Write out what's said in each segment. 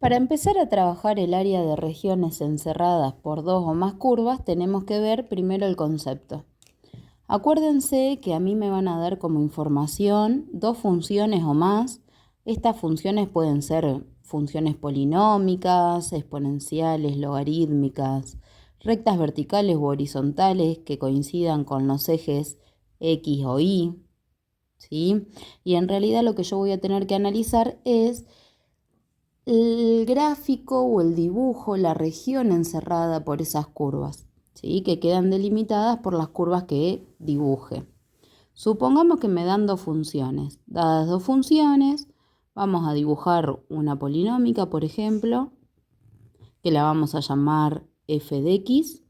Para empezar a trabajar el área de regiones encerradas por dos o más curvas, tenemos que ver primero el concepto. Acuérdense que a mí me van a dar como información dos funciones o más. Estas funciones pueden ser funciones polinómicas, exponenciales, logarítmicas, rectas verticales u horizontales que coincidan con los ejes X o Y, ¿sí? Y en realidad lo que yo voy a tener que analizar es el gráfico o el dibujo, la región encerrada por esas curvas, ¿sí? Que quedan delimitadas por las curvas que dibuje. Supongamos que me dan dos funciones. Dadas dos funciones, vamos a dibujar una polinómica, por ejemplo, que la vamos a llamar f de x,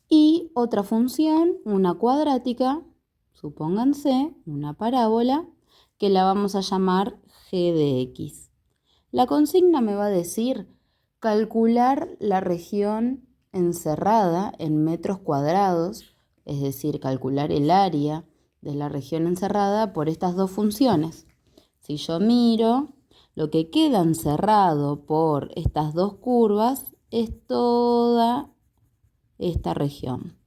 y otra función, una cuadrática, supónganse, una parábola, que la vamos a llamar g de x. La consigna me va a decir calcular la región encerrada en metros cuadrados, es decir, calcular el área de la región encerrada por estas dos funciones. Si yo miro, lo que queda encerrado por estas dos curvas es toda esta región,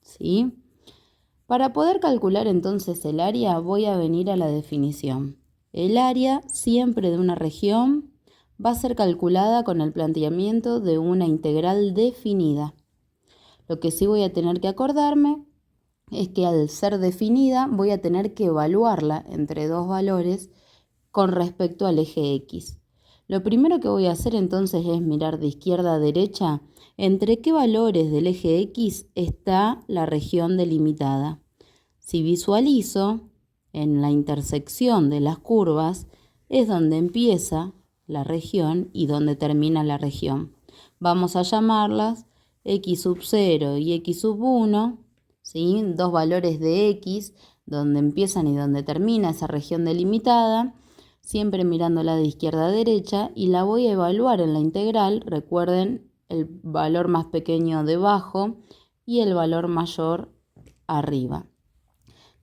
¿sí? Para poder calcular entonces el área, voy a venir a la definición. El área siempre de una región va a ser calculada con el planteamiento de una integral definida. Lo que sí voy a tener que acordarme es que al ser definida voy a tener que evaluarla entre dos valores con respecto al eje X. Lo primero que voy a hacer entonces es mirar de izquierda a derecha entre qué valores del eje X está la región delimitada. Si visualizo en la intersección de las curvas es donde empieza la región y donde termina la región. Vamos a llamarlas x sub 0 y x sub 1, ¿sí? Dos valores de x, donde empiezan y donde termina esa región delimitada, siempre mirándola de izquierda a derecha, y la voy a evaluar en la integral. Recuerden el valor más pequeño debajo y el valor mayor arriba.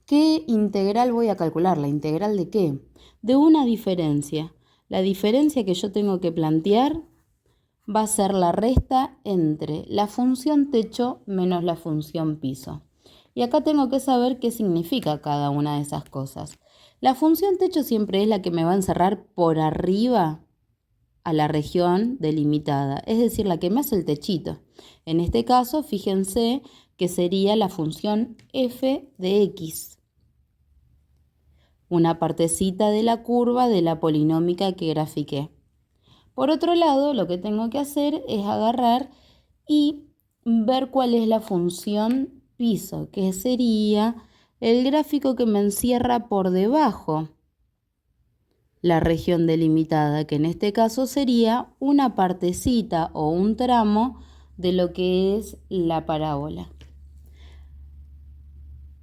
¿Qué integral voy a calcular? ¿La integral de qué? De una diferencia. La diferencia que yo tengo que plantear va a ser la resta entre la función techo menos la función piso. Y acá tengo que saber qué significa cada una de esas cosas. La función techo siempre es la que me va a encerrar por arriba a la región delimitada, es decir, la que me hace el techito. En este caso, fíjense que sería la función f de x, una partecita de la curva de la polinómica que grafiqué. Por otro lado, lo que tengo que hacer es agarrar y ver cuál es la función piso, que sería el gráfico que me encierra por debajo la región delimitada, que en este caso sería una partecita o un tramo de lo que es la parábola.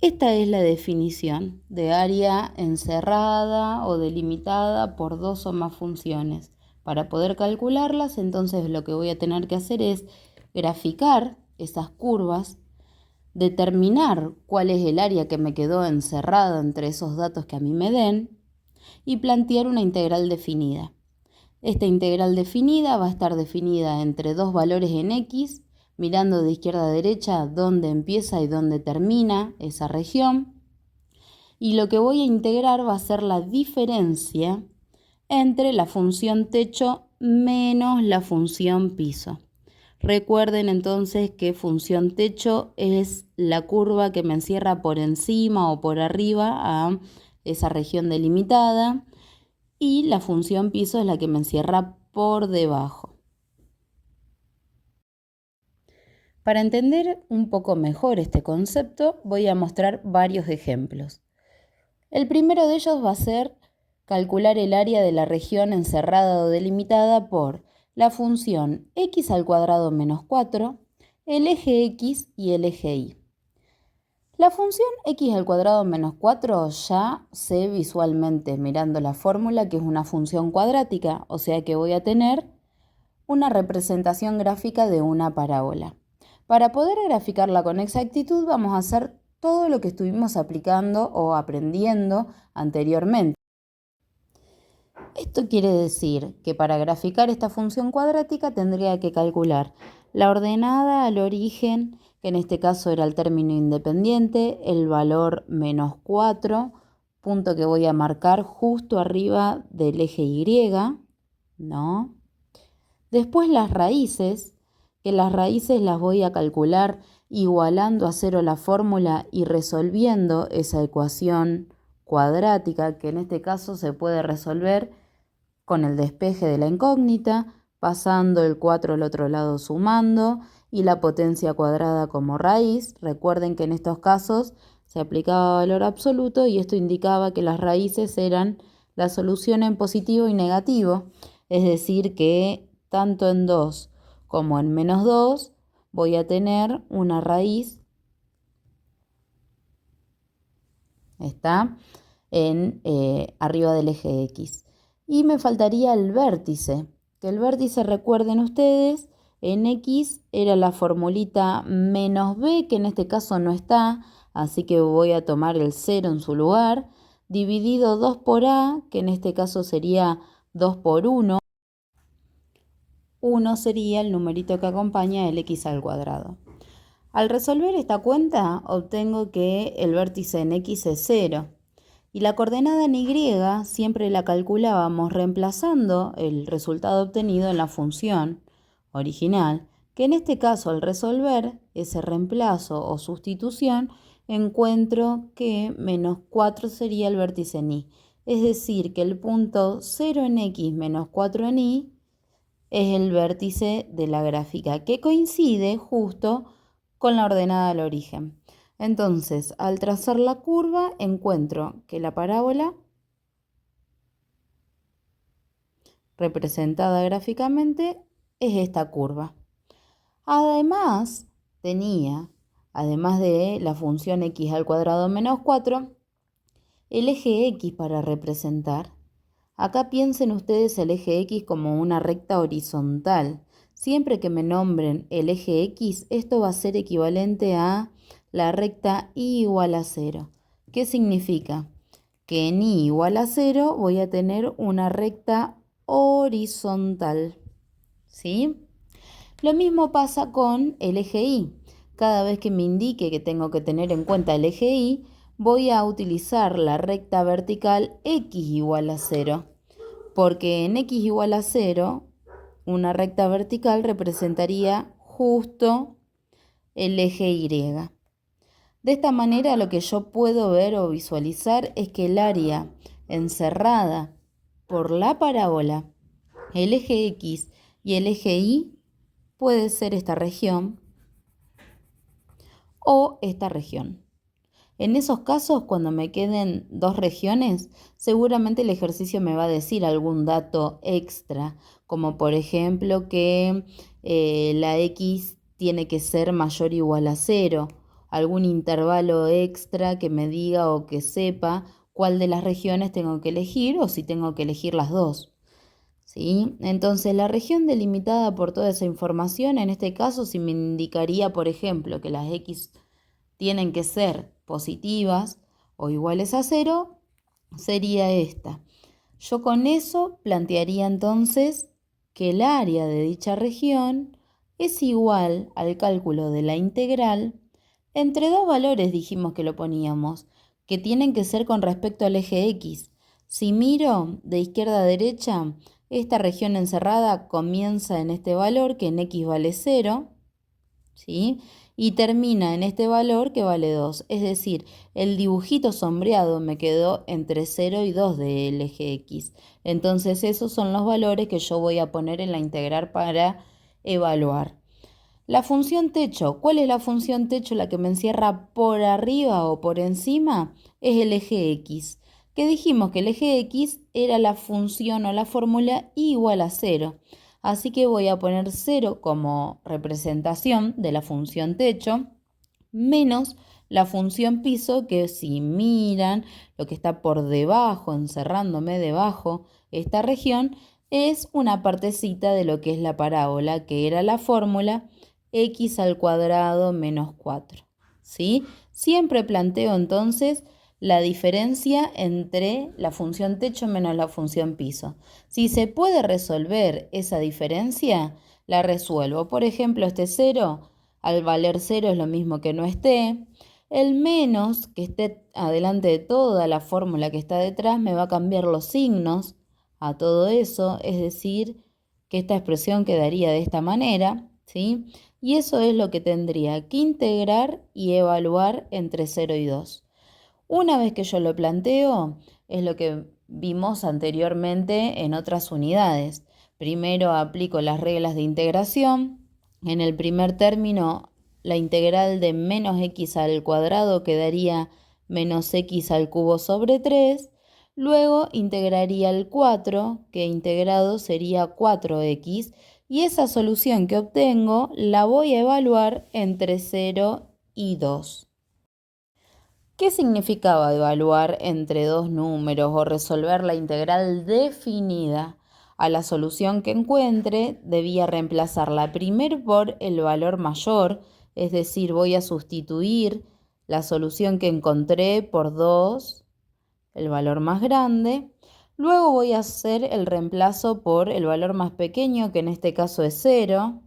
Esta es la definición de área encerrada o delimitada por dos o más funciones. Para poder calcularlas, entonces lo que voy a tener que hacer es graficar esas curvas, determinar cuál es el área que me quedó encerrada entre esos datos que a mí me den y plantear una integral definida. Esta integral definida va a estar definida entre dos valores en x, mirando de izquierda a derecha dónde empieza y dónde termina esa región. Y lo que voy a integrar va a ser la diferencia entre la función techo menos la función piso. Recuerden entonces que función techo es la curva que me encierra por encima o por arriba a esa región delimitada, y la función piso es la que me encierra por debajo. Para entender un poco mejor este concepto, voy a mostrar varios ejemplos. El primero de ellos va a ser calcular el área de la región encerrada o delimitada por la función x al cuadrado menos 4, el eje x y el eje y. La función x al cuadrado menos 4 ya sé visualmente mirando la fórmula que es una función cuadrática, o sea que voy a tener una representación gráfica de una parábola. Para poder graficarla con exactitud vamos a hacer todo lo que estuvimos aplicando o aprendiendo anteriormente. Esto quiere decir que para graficar esta función cuadrática tendría que calcular la ordenada al origen, que en este caso era el término independiente, el valor menos 4, punto que voy a marcar justo arriba del eje Y, ¿no? Después las raíces, que las raíces las voy a calcular igualando a cero la fórmula y resolviendo esa ecuación cuadrática, que en este caso se puede resolver con el despeje de la incógnita, pasando el 4 al otro lado sumando y la potencia cuadrada como raíz. Recuerden que en estos casos se aplicaba valor absoluto y esto indicaba que las raíces eran la solución en positivo y negativo, es decir que tanto en 2 como en menos 2 voy a tener una raíz, está en arriba del eje X. Y me faltaría el vértice, que el vértice, recuerden ustedes, en X era la formulita menos B, que en este caso no está, así que voy a tomar el 0 en su lugar, dividido 2 por A, que en este caso sería 2 por 1. 1 sería el numerito que acompaña el X al cuadrado. Al resolver esta cuenta, obtengo que el vértice en X es 0. Y la coordenada en Y siempre la calculábamos reemplazando el resultado obtenido en la función original, que en este caso al resolver ese reemplazo o sustitución, encuentro que menos 4 sería el vértice en Y. Es decir, que el punto 0 en X menos 4 en Y es el vértice de la gráfica, que coincide justo con la ordenada al origen. Entonces, al trazar la curva, encuentro que la parábola representada gráficamente es esta curva. Además, además de la función x al cuadrado menos 4, el eje x para representar. Acá piensen ustedes el eje X como una recta horizontal. Siempre que me nombren el eje X, esto va a ser equivalente a la recta Y igual a 0. ¿Qué significa? Que en Y igual a 0 voy a tener una recta horizontal. ¿Sí? Lo mismo pasa con el eje Y. Cada vez que me indique que tengo que tener en cuenta el eje Y, voy a utilizar la recta vertical X igual a 0. Porque en X igual a 0, una recta vertical representaría justo el eje Y. De esta manera lo que yo puedo ver o visualizar es que el área encerrada por la parábola, el eje X y el eje Y, puede ser esta región o esta región. En esos casos, cuando me queden dos regiones, seguramente el ejercicio me va a decir algún dato extra, como por ejemplo que la X tiene que ser mayor o igual a 0, algún intervalo extra que me diga o que sepa cuál de las regiones tengo que elegir o si tengo que elegir las dos. ¿Sí? Entonces, la región delimitada por toda esa información, en este caso, si me indicaría, por ejemplo, que las X tienen que ser positivas o iguales a 0, sería esta. Yo con eso plantearía entonces que el área de dicha región es igual al cálculo de la integral entre dos valores, dijimos que lo poníamos, que tienen que ser con respecto al eje X. Si miro de izquierda a derecha, esta región encerrada comienza en este valor que en X vale 0, ¿sí? Y termina en este valor que vale 2. Es decir, el dibujito sombreado me quedó entre 0 y 2 del eje X. Entonces esos son los valores que yo voy a poner en la integral para evaluar. La función techo, ¿cuál es la función techo? La que me encierra por arriba o por encima es el eje X. Que dijimos que el eje X era la función o la fórmula y igual a 0. Así que voy a poner 0 como representación de la función techo, menos la función piso, que si miran lo que está por debajo, encerrándome debajo esta región, es una partecita de lo que es la parábola, que era la fórmula x al cuadrado menos 4. ¿Sí? Siempre planteo entonces la diferencia entre la función techo menos la función piso. Si se puede resolver esa diferencia, la resuelvo. Por ejemplo, este 0, al valer 0 es lo mismo que no esté. El menos, que esté adelante de toda la fórmula que está detrás, me va a cambiar los signos a todo eso, es decir, que esta expresión quedaría de esta manera, ¿sí? Y eso es lo que tendría que integrar y evaluar entre 0 y 2. Una vez que yo lo planteo, es lo que vimos anteriormente en otras unidades. Primero aplico las reglas de integración. En el primer término, la integral de menos x al cuadrado quedaría menos x al cubo sobre 3. Luego integraría el 4, que integrado sería 4x. Y esa solución que obtengo la voy a evaluar entre 0 y 2. ¿Qué significaba evaluar entre dos números o resolver la integral definida? A la solución que encuentre debía reemplazarla primero por el valor mayor, es decir, voy a sustituir la solución que encontré por 2, el valor más grande. Luego voy a hacer el reemplazo por el valor más pequeño, que en este caso es 0,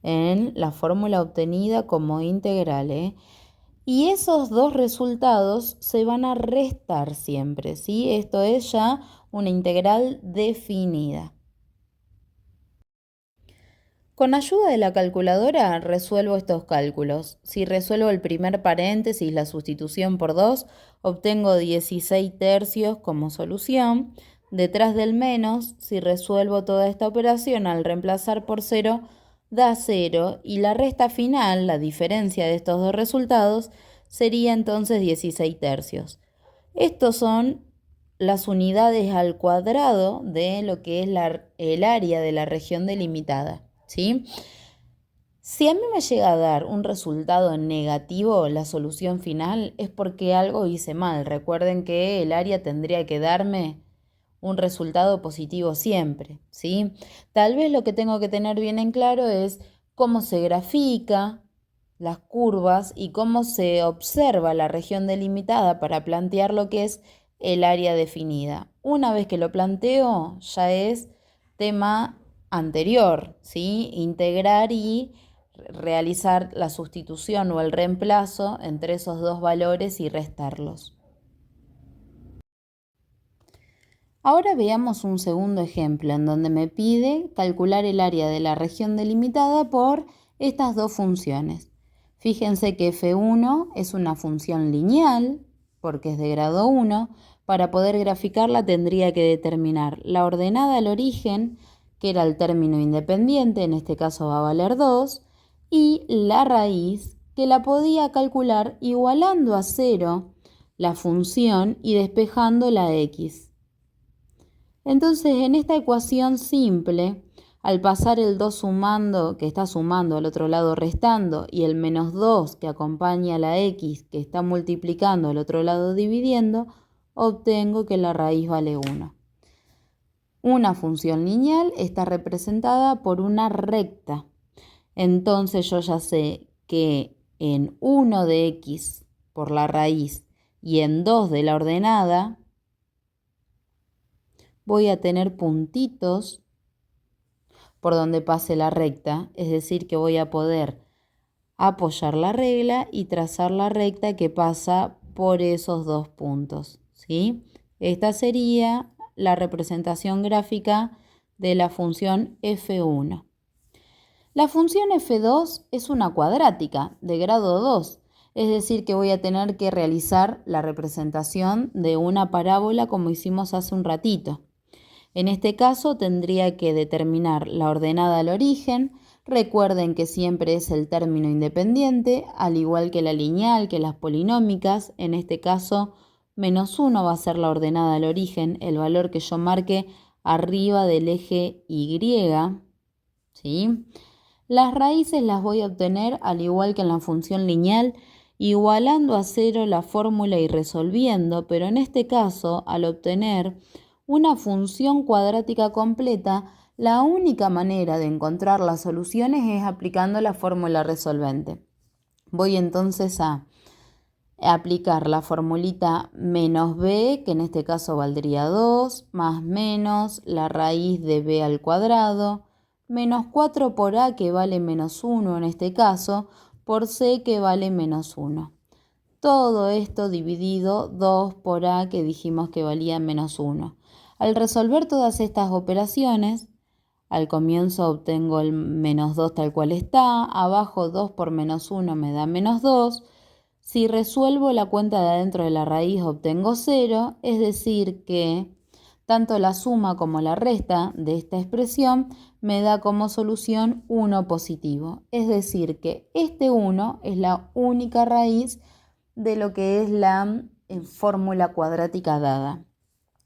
en la fórmula obtenida como integral, Y esos dos resultados se van a restar siempre, ¿sí? Esto es ya una integral definida. Con ayuda de la calculadora resuelvo estos cálculos. Si resuelvo el primer paréntesis, la sustitución por 2, obtengo 16 tercios como solución. Detrás del menos, si resuelvo toda esta operación al reemplazar por 0, da 0. Y la resta final, la diferencia de estos dos resultados, sería entonces 16 tercios. Estos son las unidades al cuadrado de lo que es el área de la región delimitada, ¿sí? Si a mí me llega a dar un resultado negativo, la solución final, es porque algo hice mal. Recuerden que el área tendría que darme un resultado positivo siempre, ¿sí? Tal vez lo que tengo que tener bien en claro es cómo se grafica las curvas y cómo se observa la región delimitada para plantear lo que es el área definida. Una vez que lo planteo, ya es tema anterior, ¿sí? Integrar y realizar la sustitución o el reemplazo entre esos dos valores y restarlos. Ahora veamos un segundo ejemplo en donde me pide calcular el área de la región delimitada por estas dos funciones. Fíjense que f1 es una función lineal, porque es de grado 1. Para poder graficarla tendría que determinar la ordenada al origen, que era el término independiente, en este caso va a valer 2, y la raíz, que la podía calcular igualando a 0 la función y despejando la x. Entonces, en esta ecuación simple, al pasar el 2 sumando, que está sumando al otro lado restando, y el menos 2 que acompaña a la x, que está multiplicando al otro lado dividiendo, obtengo que la raíz vale 1. Una función lineal está representada por una recta. Entonces yo ya sé que en 1 de x por la raíz y en 2 de la ordenada, voy a tener puntitos por donde pase la recta, es decir, que voy a poder apoyar la regla y trazar la recta que pasa por esos dos puntos, ¿sí? Esta sería la representación gráfica de la función f1. La función f2 es una cuadrática de grado 2, es decir, que voy a tener que realizar la representación de una parábola como hicimos hace un ratito. En este caso tendría que determinar la ordenada al origen. Recuerden que siempre es el término independiente, al igual que la lineal, que las polinómicas. En este caso, menos 1 va a ser la ordenada al origen, el valor que yo marque arriba del eje Y, ¿sí? Las raíces las voy a obtener, al igual que en la función lineal, igualando a 0 la fórmula y resolviendo, pero en este caso, al obtener una función cuadrática completa, la única manera de encontrar las soluciones es aplicando la fórmula resolvente. Voy entonces a aplicar la formulita menos b, que en este caso valdría 2, más menos la raíz de b al cuadrado, menos 4 por a, que vale menos 1 en este caso, por c, que vale menos 1. Todo esto dividido 2 por a, que dijimos que valía menos 1. Al resolver todas estas operaciones, al comienzo obtengo el menos 2 tal cual está, abajo 2 por menos 1 me da menos 2. Si resuelvo la cuenta de adentro de la raíz obtengo 0, es decir que tanto la suma como la resta de esta expresión me da como solución 1 positivo. Es decir que este 1 es la única raíz de lo que es la fórmula cuadrática dada.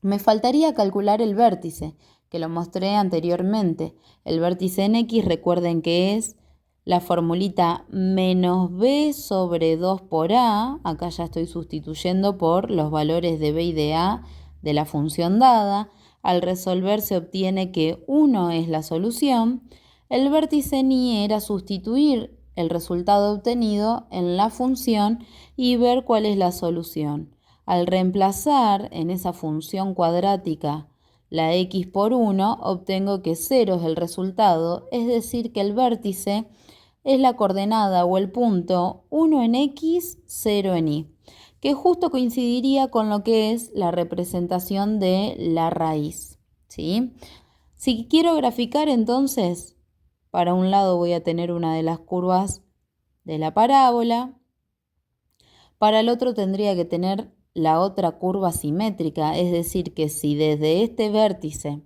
Me faltaría calcular el vértice, que lo mostré anteriormente. El vértice en X, recuerden que es la formulita menos b sobre 2 por a. Acá ya estoy sustituyendo por los valores de b y de a de la función dada. Al resolver se obtiene que 1 es la solución. El vértice en Y era sustituir el resultado obtenido en la función y ver cuál es la solución. Al reemplazar en esa función cuadrática la x por 1, obtengo que 0 es el resultado, es decir que el vértice es la coordenada o el punto 1 en x, 0 en y, que justo coincidiría con lo que es la representación de la raíz, ¿sí? Si quiero graficar, entonces, para un lado voy a tener una de las curvas de la parábola, para el otro tendría que tener la otra curva simétrica, es decir que si desde este vértice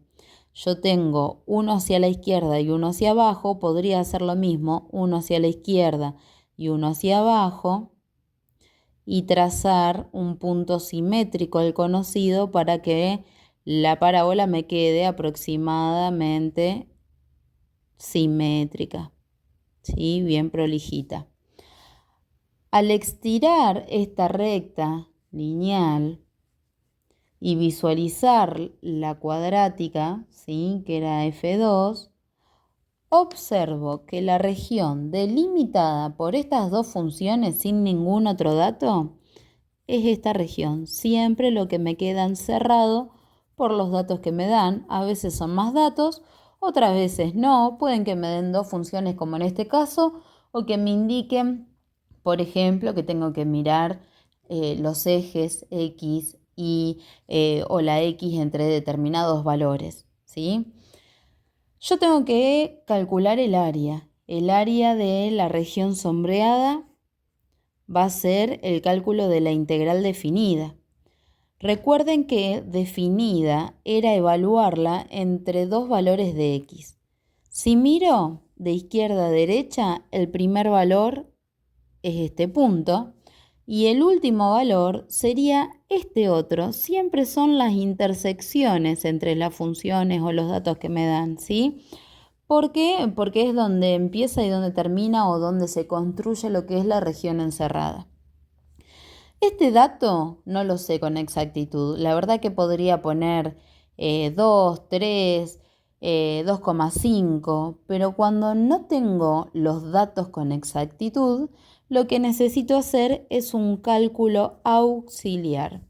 yo tengo uno hacia la izquierda y uno hacia abajo, podría hacer lo mismo, uno hacia la izquierda y uno hacia abajo, y trazar un punto simétrico al conocido para que la parábola me quede aproximadamente simétrica, ¿sí? Bien prolijita. Al estirar esta recta lineal y visualizar la cuadrática, ¿sí?, que era F2, observo que la región delimitada por estas dos funciones sin ningún otro dato es esta región. Siempre lo que me queda encerrado por los datos que me dan. A veces son más datos, otras veces no. Pueden que me den dos funciones como en este caso, o que me indiquen, por ejemplo, que tengo que mirar los ejes X y o la X entre determinados valores, ¿sí? Yo tengo que calcular el área. El área de la región sombreada va a ser el cálculo de la integral definida. Recuerden que definida era evaluarla entre dos valores de X. Si miro de izquierda a derecha, el primer valor es este punto y el último valor sería este otro. Siempre son las intersecciones entre las funciones o los datos que me dan, ¿sí? ¿Por qué? Porque es donde empieza y donde termina o donde se construye lo que es la región encerrada. Este dato no lo sé con exactitud. La verdad que podría poner 2, 3, 2,5, pero cuando no tengo los datos con exactitud, lo que necesito hacer es un cálculo auxiliar.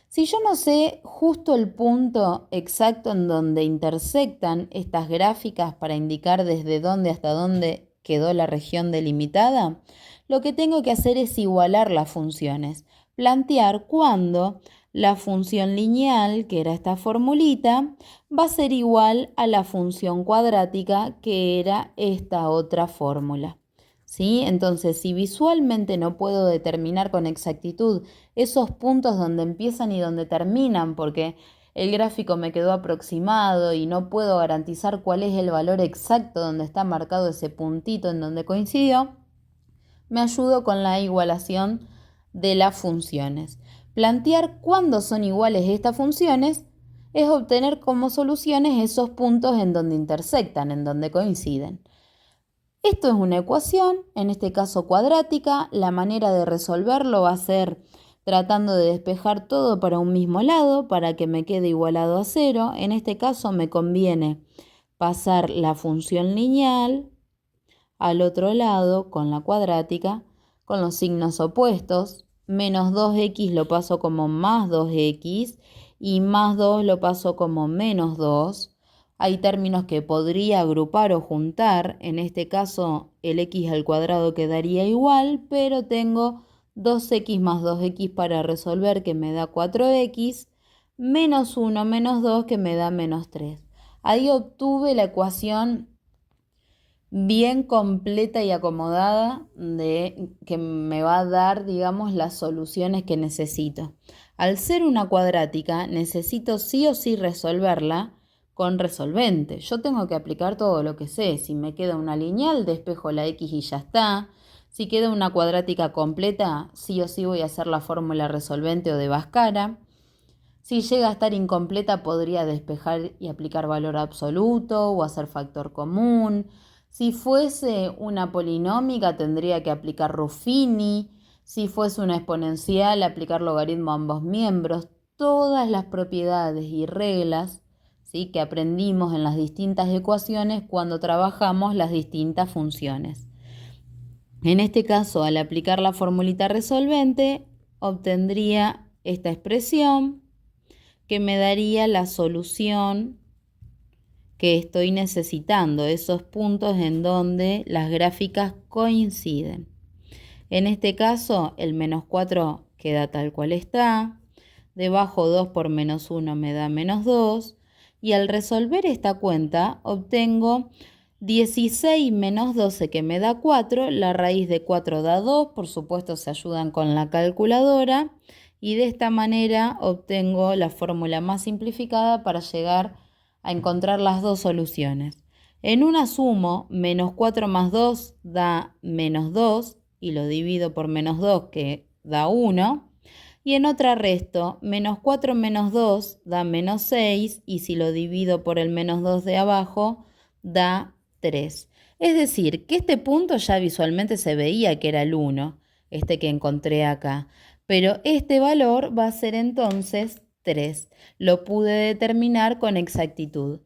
Si yo no sé justo el punto exacto en donde intersectan estas gráficas para indicar desde dónde hasta dónde quedó la región delimitada, lo que tengo que hacer es igualar las funciones, plantear cuándo la función lineal, que era esta formulita, va a ser igual a la función cuadrática, que era esta otra fórmula. ¿Sí? Entonces, si visualmente no puedo determinar con exactitud esos puntos donde empiezan y donde terminan, porque el gráfico me quedó aproximado y no puedo garantizar cuál es el valor exacto donde está marcado ese puntito en donde coincidió, me ayudo con la igualación de las funciones. Plantear cuándo son iguales estas funciones es obtener como soluciones esos puntos en donde intersectan, en donde coinciden. Esto es una ecuación, en este caso cuadrática. La manera de resolverlo va a ser tratando de despejar todo para un mismo lado, para que me quede igualado a 0. En este caso me conviene pasar la función lineal al otro lado con la cuadrática, con los signos opuestos, menos 2x lo paso como más 2x y más 2 lo paso como menos 2. Hay términos que podría agrupar o juntar. En este caso el x al cuadrado quedaría igual, pero tengo 2x más 2x para resolver, que me da 4x, menos 1 menos 2, que me da menos 3. Ahí obtuve la ecuación bien completa y acomodada que me va a dar, digamos, las soluciones que necesito. Al ser una cuadrática, necesito sí o sí resolverla con resolvente. Yo tengo que aplicar todo lo que sé. Si me queda una lineal, despejo la x y ya está. Si queda una cuadrática completa, sí o sí voy a hacer la fórmula resolvente o de Bhaskara. Si llega a estar incompleta, podría despejar y aplicar valor absoluto o hacer factor común. Si fuese una polinómica, tendría que aplicar Ruffini. Si fuese una exponencial, aplicar logaritmo a ambos miembros. Todas las propiedades y reglas, ¿sí?, que aprendimos en las distintas ecuaciones cuando trabajamos las distintas funciones. En este caso, al aplicar la formulita resolvente, obtendría esta expresión que me daría la solución que estoy necesitando, esos puntos en donde las gráficas coinciden. En este caso, el menos 4 queda tal cual está, debajo 2 por menos 1 me da menos 2, y al resolver esta cuenta obtengo 16 menos 12, que me da 4, la raíz de 4 da 2, por supuesto se ayudan con la calculadora, y de esta manera obtengo la fórmula más simplificada para llegar a encontrar las dos soluciones. En una sumo, menos 4 más 2 da menos 2, y lo divido por menos 2, que da 1. Y en otra resto, menos 4 menos 2 da menos 6, y si lo divido por el menos 2 de abajo, da 3. Es decir, que este punto ya visualmente se veía que era el 1, este que encontré acá. Pero este valor va a ser entonces 3. Lo pude determinar con exactitud.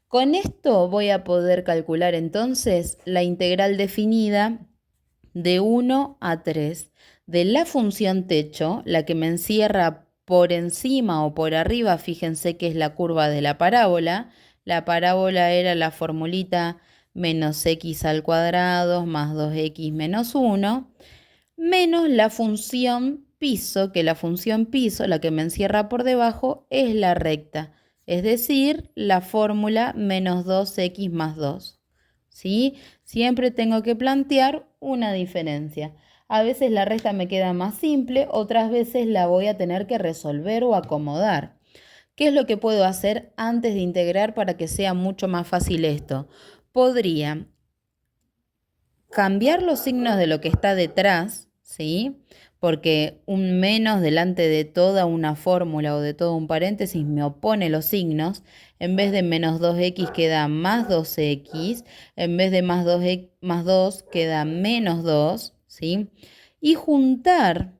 Con esto voy a poder calcular entonces la integral definida de 1 a 3 de la función techo, la que me encierra por encima o por arriba. Fíjense que es la curva de la parábola. La parábola era la formulita menos x al cuadrado más 2x menos 1, menos la función piso, que la función piso, la que me encierra por debajo, es la recta, es decir, la fórmula menos 2x más 2. ¿Sí? Siempre tengo que plantear una diferencia. A veces la recta me queda más simple, otras veces la voy a tener que resolver o acomodar. ¿Qué es lo que puedo hacer antes de integrar para que sea mucho más fácil esto? Podría cambiar los signos de lo que está detrás, ¿sí? Porque un menos delante de toda una fórmula o de todo un paréntesis me opone los signos. En vez de menos 2x queda más 2x. En vez de más 2 queda menos 2, ¿sí? Y juntar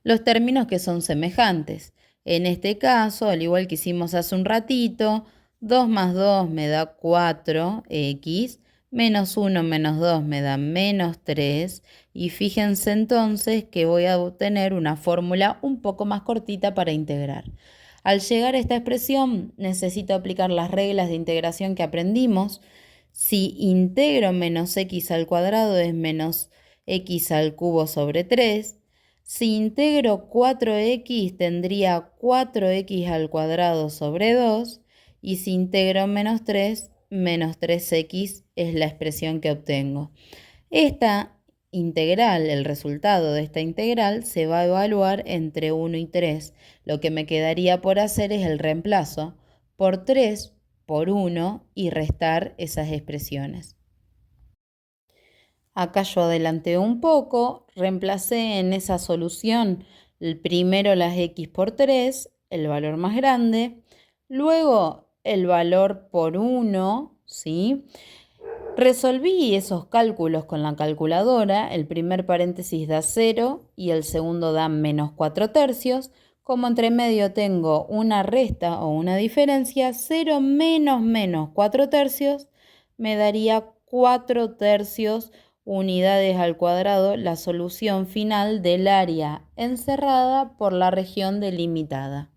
los términos que son semejantes. En este caso, al igual que hicimos hace un ratito, 2 más 2 me da 4x, menos 1 menos 2 me da menos 3, y fíjense entonces que voy a obtener una fórmula un poco más cortita para integrar. Al llegar a esta expresión, necesito aplicar las reglas de integración que aprendimos. Si integro menos x al cuadrado es menos x al cubo sobre 3. Si integro 4x tendría 4x al cuadrado sobre 2, y si integro menos 3, menos 3x es la expresión que obtengo. Esta integral, el resultado de esta integral, se va a evaluar entre 1 y 3. Lo que me quedaría por hacer es el reemplazo por 3 por 1 y restar esas expresiones. Acá yo adelanté un poco, reemplacé en esa solución primero las x por 3, el valor más grande, luego el valor por 1, ¿sí? Resolví esos cálculos con la calculadora. El primer paréntesis da 0 y el segundo da menos 4 tercios. Como entre medio tengo una resta o una diferencia, 0 menos menos 4 tercios me daría 4 tercios unidades al cuadrado la solución final del área encerrada por la región delimitada.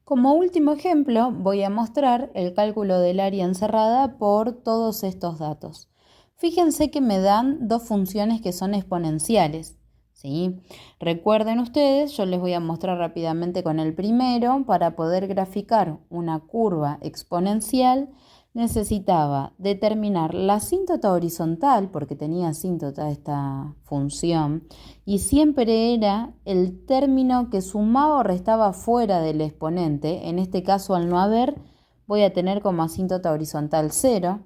Como último ejemplo, voy a mostrar el cálculo del área encerrada por todos estos datos. Fíjense que me dan dos funciones que son exponenciales, ¿sí? Recuerden ustedes, yo les voy a mostrar rápidamente con el primero. Para poder graficar una curva exponencial, necesitaba determinar la asíntota horizontal, porque tenía asíntota esta función, y siempre era el término que sumaba o restaba fuera del exponente. En este caso, al no haber, voy a tener como asíntota horizontal 0,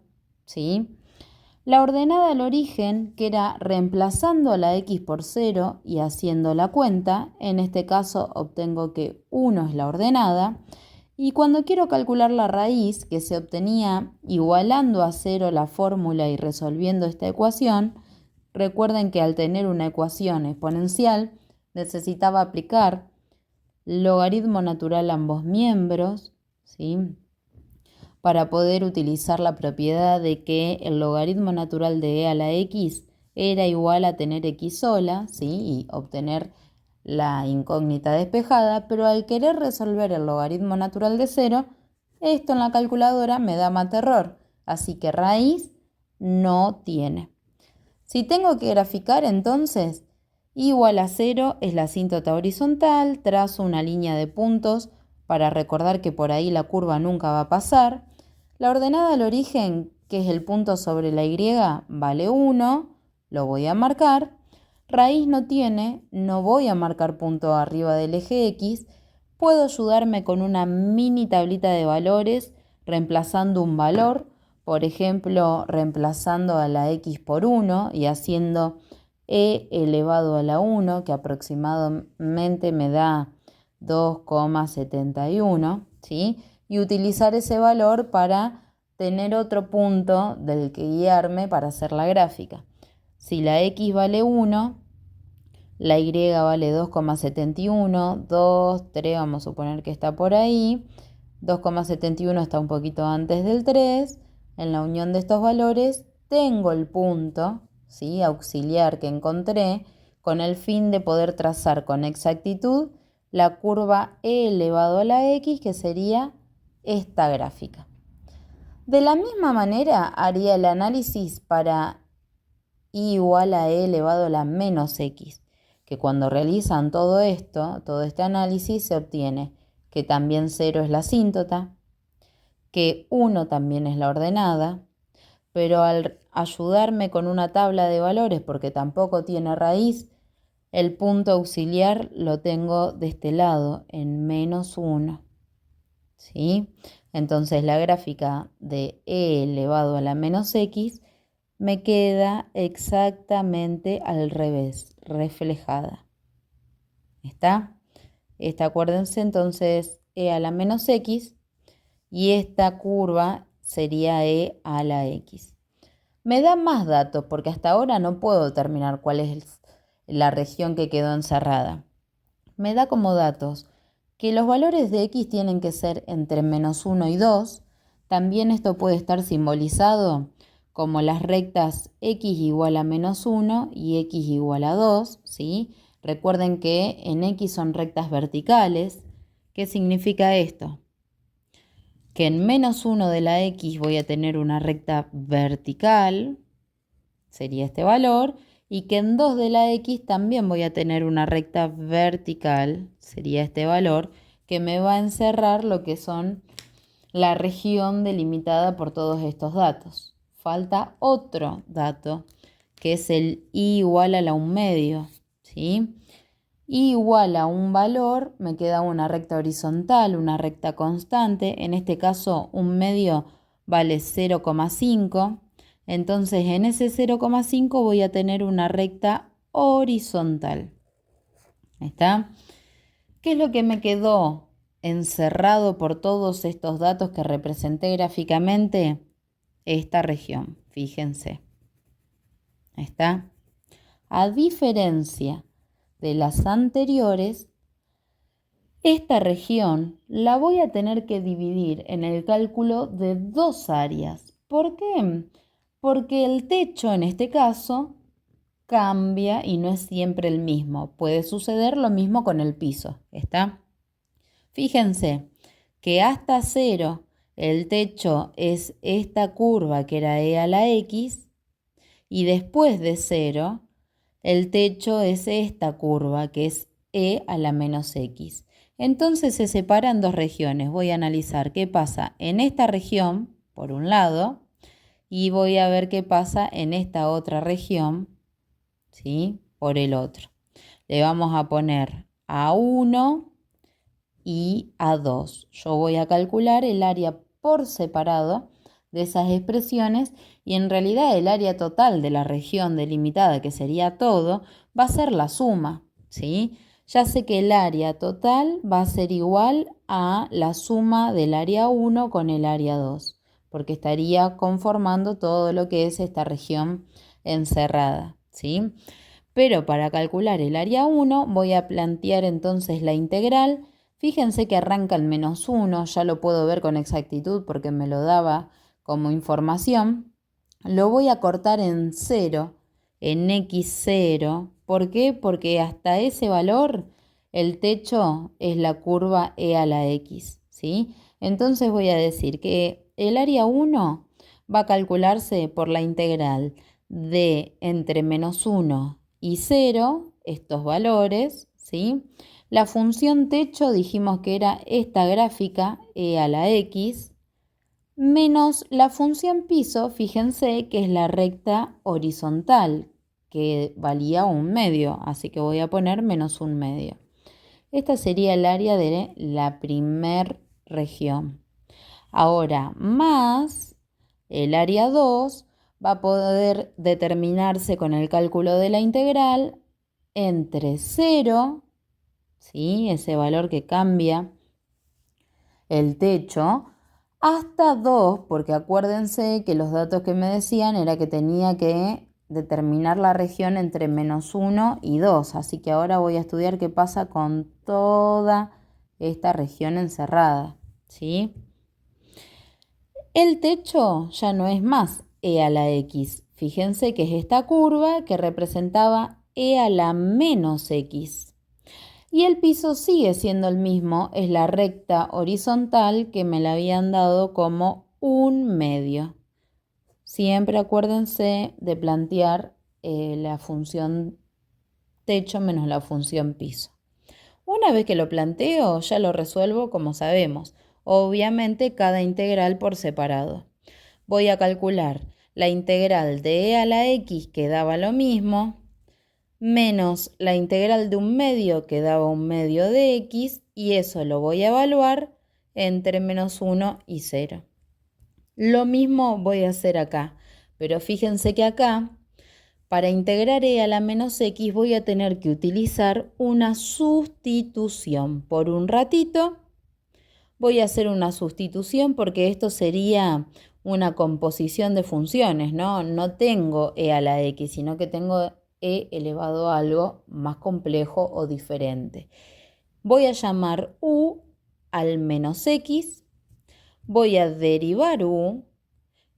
¿sí? La ordenada al origen, que era reemplazando la x por 0 y haciendo la cuenta. En este caso obtengo que 1 es la ordenada. Y cuando quiero calcular la raíz, que se obtenía igualando a 0 la fórmula y resolviendo esta ecuación, recuerden que al tener una ecuación exponencial necesitaba aplicar logaritmo natural a ambos miembros, ¿sí? Para poder utilizar la propiedad de que el logaritmo natural de e a la x era igual a tener x sola, ¿sí? Y obtener la incógnita despejada, pero al querer resolver el logaritmo natural de 0, esto en la calculadora me da más error, así que raíz no tiene. Si tengo que graficar, entonces, igual a 0 es la asíntota horizontal, trazo una línea de puntos para recordar que por ahí la curva nunca va a pasar. La ordenada al origen, que es el punto sobre la y, vale 1, lo voy a marcar. Raíz no tiene, no voy a marcar punto arriba del eje X. Puedo ayudarme con una mini tablita de valores reemplazando un valor. Por ejemplo, reemplazando a la x por 1 y haciendo e elevado a la 1, que aproximadamente me da 2,71, ¿sí? Y utilizar ese valor para tener otro punto del que guiarme para hacer la gráfica. Si la x vale 1, la y vale 2,71, 2, 3, vamos a suponer que está por ahí. 2,71 está un poquito antes del 3. En la unión de estos valores tengo el punto, ¿sí?, auxiliar que encontré con el fin de poder trazar con exactitud la curva e elevado a la x, que sería esta gráfica. De la misma manera haría el análisis para y igual a e elevado a la menos x, que cuando realizan todo esto, todo este análisis, se obtiene que también 0 es la asíntota, que 1 también es la ordenada, pero al ayudarme con una tabla de valores, porque tampoco tiene raíz, el punto auxiliar lo tengo de este lado, en menos 1, ¿sí? Entonces la gráfica de e elevado a la menos x me queda exactamente al revés, reflejada. ¿Está? Acuérdense, entonces e a la menos x, y esta curva sería e a la x. Me da más datos porque hasta ahora no puedo determinar cuál es la región que quedó encerrada. Me da como datos que los valores de x tienen que ser entre menos 1 y 2. También esto puede estar simbolizado como las rectas x igual a menos 1 y x igual a 2, ¿sí? Recuerden que en x son rectas verticales. ¿Qué significa esto? Que en menos 1 de la x voy a tener una recta vertical, sería este valor, y que en 2 de la x también voy a tener una recta vertical, sería este valor, que me va a encerrar lo que son la región delimitada por todos estos datos. Falta otro dato, que es el y igual a la 1/2, ¿sí? Y igual a un valor, me queda una recta horizontal, una recta constante. En este caso, 1/2 vale 0,5. Entonces, en ese 0,5 voy a tener una recta horizontal. ¿Está? ¿Qué es lo que me quedó encerrado por todos estos datos que representé gráficamente? Esta región, fíjense. ¿Está? A diferencia de las anteriores, esta región la voy a tener que dividir en el cálculo de dos áreas. ¿Por qué? Porque el techo en este caso cambia y no es siempre el mismo. Puede suceder lo mismo con el piso, ¿está? Fíjense que hasta 0 el techo es esta curva que era e a la x y después de 0 el techo es esta curva que es e a la menos x. Entonces se separan dos regiones. Voy a analizar qué pasa en esta región, por un lado, y voy a ver qué pasa en esta otra región, ¿sí? Por el otro. Le vamos a poner A1 y A2. Yo voy a calcular el área por separado de esas expresiones y en realidad el área total de la región delimitada, que sería todo, va a ser la suma, ¿sí? Ya sé que el área total va a ser igual a la suma del área 1 con el área 2, porque estaría conformando todo lo que es esta región encerrada, ¿sí? Pero para calcular el área 1 voy a plantear entonces la integral. Fíjense que arranca el menos 1, ya lo puedo ver con exactitud porque me lo daba como información. Lo voy a cortar en 0, en x0. ¿Por qué? Porque hasta ese valor el techo es la curva e a la x, ¿sí? Entonces voy a decir que el área 1 va a calcularse por la integral de entre menos 1 y 0, estos valores, ¿sí? La función techo dijimos que era esta gráfica, e a la x, menos la función piso, fíjense que es la recta horizontal, que valía 1/2, así que voy a poner menos 1/2. Esta sería el área de la primer región. Ahora, más el área 2 va a poder determinarse con el cálculo de la integral entre 0, ¿sí? Ese valor que cambia el techo, hasta 2, porque acuérdense que los datos que me decían era que tenía que determinar la región entre menos 1 y 2, así que ahora voy a estudiar qué pasa con toda esta región encerrada, ¿sí? El techo ya no es más e a la x. Fíjense que es esta curva que representaba e a la menos x. Y el piso sigue siendo el mismo, es la recta horizontal que me la habían dado como 1/2. Siempre acuérdense de plantear la función techo menos la función piso. Una vez que lo planteo, ya lo resuelvo como sabemos. Obviamente cada integral por separado. Voy a calcular la integral de e a la x, que daba lo mismo, menos la integral de 1/2, que daba 1/2 de x, y eso lo voy a evaluar entre menos 1 y 0. Lo mismo voy a hacer acá, pero fíjense que acá, para integrar e a la menos x, voy a tener que utilizar una sustitución. Por un ratito voy a hacer una sustitución porque esto sería una composición de funciones, ¿no? No tengo e a la x, sino que tengo e elevado a algo más complejo o diferente. Voy a llamar u al menos x, voy a derivar u,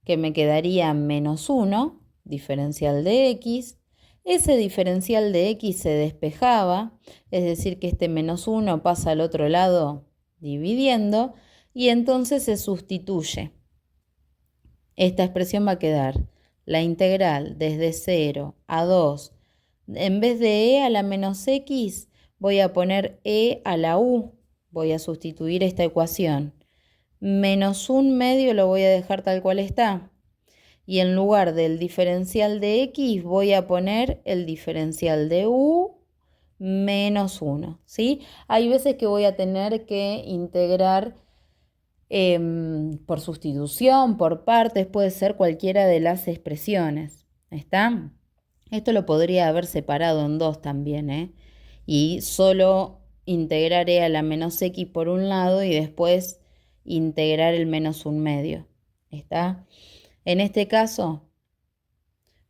que me quedaría menos 1, diferencial de x. Ese diferencial de x se despejaba, es decir, que este menos 1 pasa al otro lado dividiendo, y entonces se sustituye. Esta expresión va a quedar la integral desde 0 a 2. En vez de e a la menos x, voy a poner e a la u. Voy a sustituir esta ecuación. Menos 1/2 lo voy a dejar tal cual está. Y en lugar del diferencial de x, voy a poner el diferencial de u menos 1, ¿sí? Hay veces que voy a tener que integrar por sustitución, por partes, puede ser cualquiera de las expresiones. ¿Está? Esto lo podría haber separado en dos también, ¿eh? Y solo integrar e a la menos x por un lado y después integrar el menos 1/2. ¿Está? En este caso,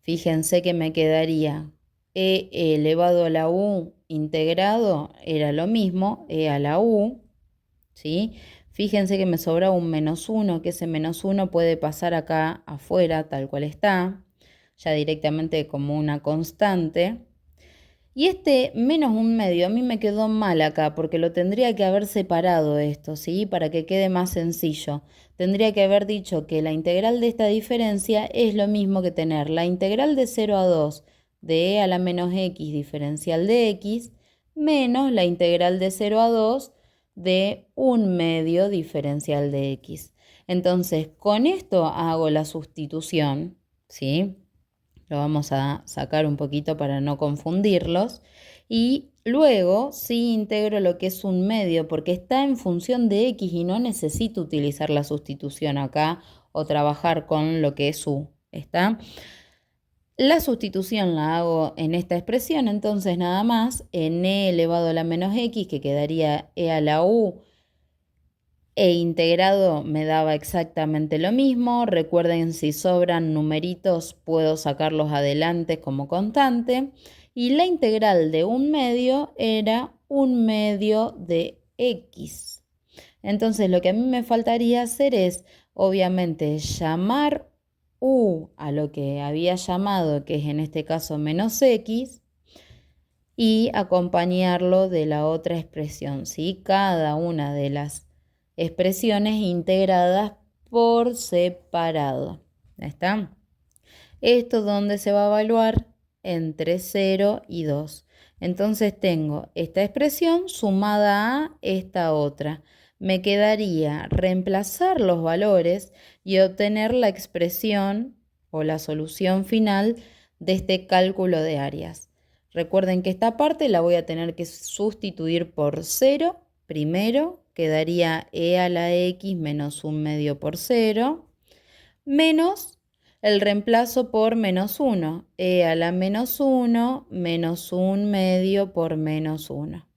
fíjense que me quedaría e elevado a la u integrado, era lo mismo, e a la u, ¿sí? Fíjense que me sobra un menos 1, que ese menos 1 puede pasar acá afuera, tal cual está, ya directamente como una constante. Y este menos un medio a mí me quedó mal acá porque lo tendría que haber separado esto, ¿sí? Para que quede más sencillo. Tendría que haber dicho que la integral de esta diferencia es lo mismo que tener la integral de 0 a 2 de e a la menos x diferencial de x menos la integral de 0 a 2 de un medio diferencial de x. Entonces, con esto hago la sustitución, ¿sí? Lo vamos a sacar un poquito para no confundirlos. Y luego sí integro lo que es un medio porque está en función de x y no necesito utilizar la sustitución acá o trabajar con lo que es u. ¿Está? La sustitución la hago en esta expresión, entonces nada más en e elevado a la menos x, que quedaría e a la u, e integrado me daba exactamente lo mismo. Recuerden, si sobran numeritos puedo sacarlos adelante como constante. Y la integral de un medio era un medio de x. Entonces lo que a mí me faltaría hacer es, obviamente, llamar u a lo que había llamado, que es en este caso menos x, y acompañarlo de la otra expresión, ¿sí? Cada una de las expresiones integradas por separado. ¿Está? Esto donde se va a evaluar entre 0 y 2. Entonces tengo esta expresión sumada a esta otra. Me quedaría reemplazar los valores y obtener la expresión o la solución final de este cálculo de áreas. Recuerden que esta parte la voy a tener que sustituir por 0. Primero quedaría e a la x menos un medio por 0, menos el reemplazo por menos 1, e a la menos 1 menos un medio por menos 1.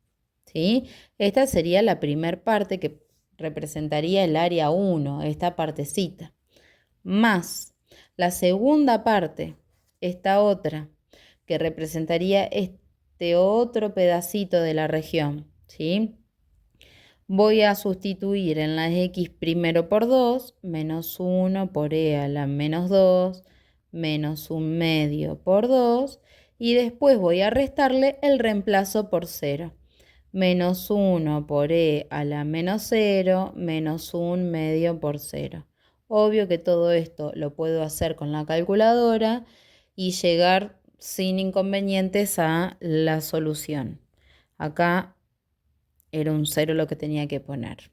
¿Sí? Esta sería la primera parte que representaría el área 1, esta partecita. Más la segunda parte, esta otra, que representaría este otro pedacito de la región, ¿sí? Voy a sustituir en las x primero por 2, menos 1 por e a la menos 2, menos un medio por 2, y después voy a restarle el reemplazo por 0. Menos 1 por e a la menos 0, menos un medio por 0. Obvio que todo esto lo puedo hacer con la calculadora y llegar sin inconvenientes a la solución. Acá era un 0 lo que tenía que poner.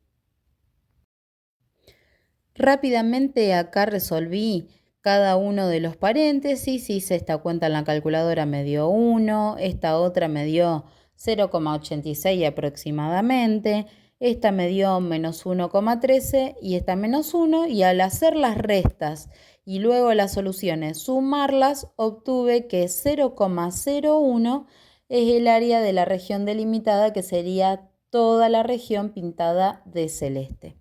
Rápidamente acá resolví cada uno de los paréntesis. Hice esta cuenta en la calculadora, me dio 1, esta otra me dio 0,86 aproximadamente, esta me dio menos 1,13 y esta menos 1, y al hacer las restas y luego las soluciones sumarlas, obtuve que 0,01 es el área de la región delimitada, que sería toda la región pintada de celeste.